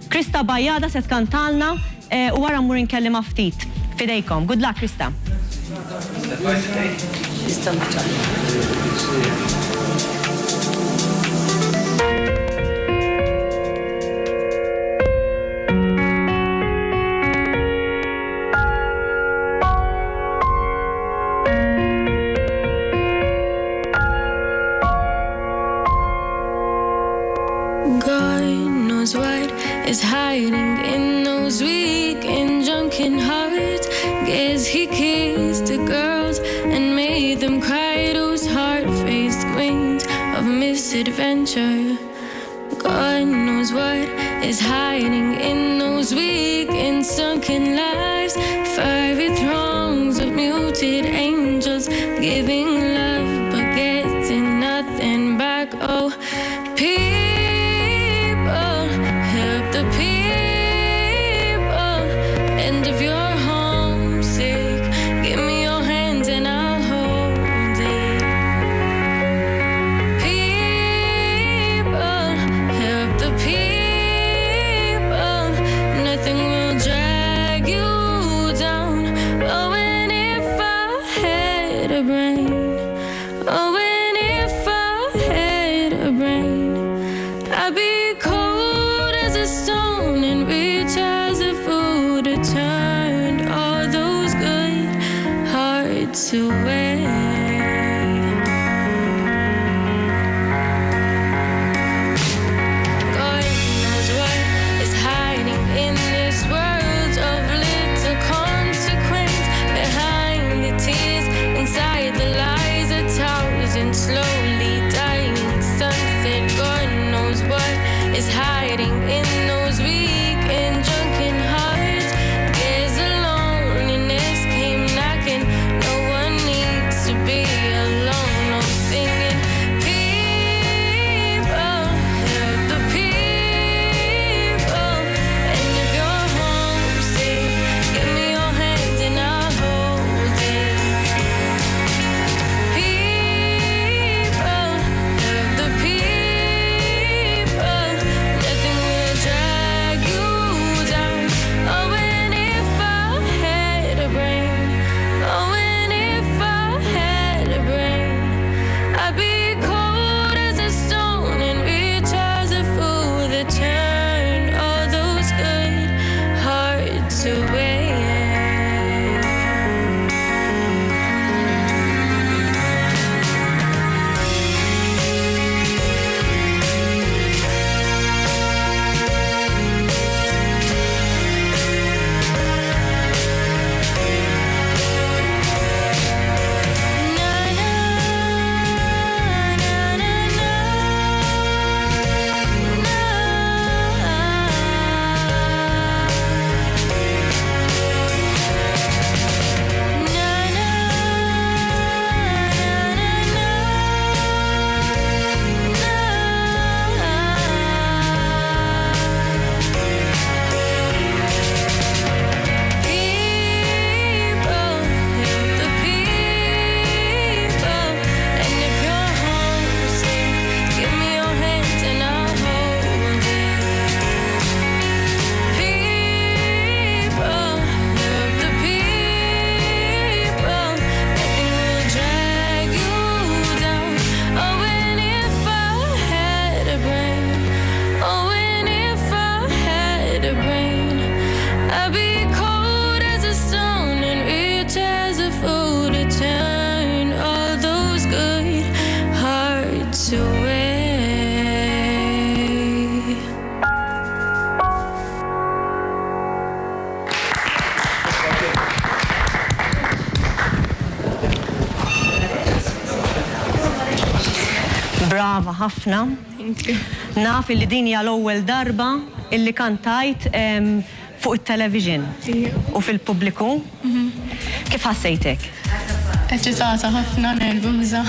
Krista Bajjada se tkantalna u wara mmur inkellima ftit. Fidejkom. Good luck, Krista. Is hiding in those weak and drunken hearts. Guess he kissed the girls and made them cry. Those hard-faced queens of misadventure. God knows what is hiding in those weak and sunken lives. Fiery throngs of muted angels giving love but getting nothing back. Oh, brava ħafna. Naf illi din hija l-ewwel darba illi kantajt fuq it-television u fil-pubbliku. Kif ħassejtek? Eċitata ħafna, nervuża.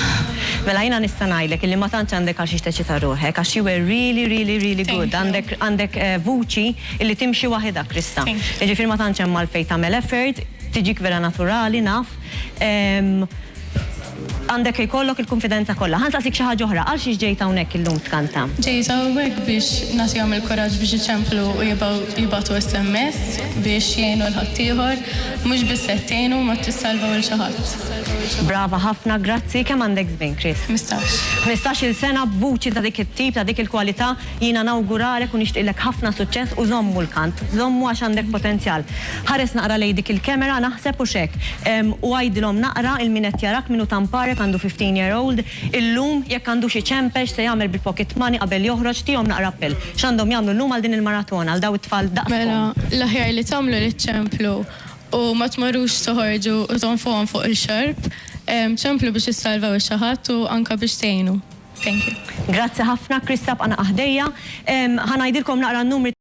Mela jiena nista' ngħidlek illi ma tantx għandek għal xi teċita ruħek għax you were really good. Għandek vuċi illi timxi waħedha, Krista. Jiġifieri ma tantx hemm għalfejn tagħmel effort, tiġik vera naturali naf. għandek jkollok il-konfidenza kollha. Ħansaqsik xi ħaġa oħra, għal xi ġejt hawnhekk illum tkanta. Ġejta hawnhekk biex nagħtihom il-kuraġġ biex iċemplu u jibgħatu SMS biex jgħinu l-ħaddieħor, mhux biss qed tgħinu ma tissalvaw il xi ħadd. Brava ħafna, grazzi. Kemm għandek żmien, Chris? 15-il sena b'vuċi ta' dik it-tip, ta' dik il-kwalità, jiena nawguralek u nixtieqlek ħafna suċċess u żommu l-kant. Żommu għax għandek potenzjal. Ħares naqra lej dik il-kamera naħseb u xek. U għajdilhom naqra il-minet jarak minu tamparek għandu 15-year-old. Illum jekk għandu xi ċempex se jagħmel bil-pocket money qabel joħroġ tihom naqra appell. X'għandhom jagħmlu llum għal din il-maratona għal daw it-tfal daqshom. Mela, l-aħjar li tagħmlu li ċemplu u ma tmarrux toħorġu u tonfuhom fuq il-xorb. ċemplu biex issalvaw xi ħadd u anke biex tgħinu. Thank you. Grazzi ħafna, Krista b'qana aħdejja. Ħanajdilkom naqra n-numri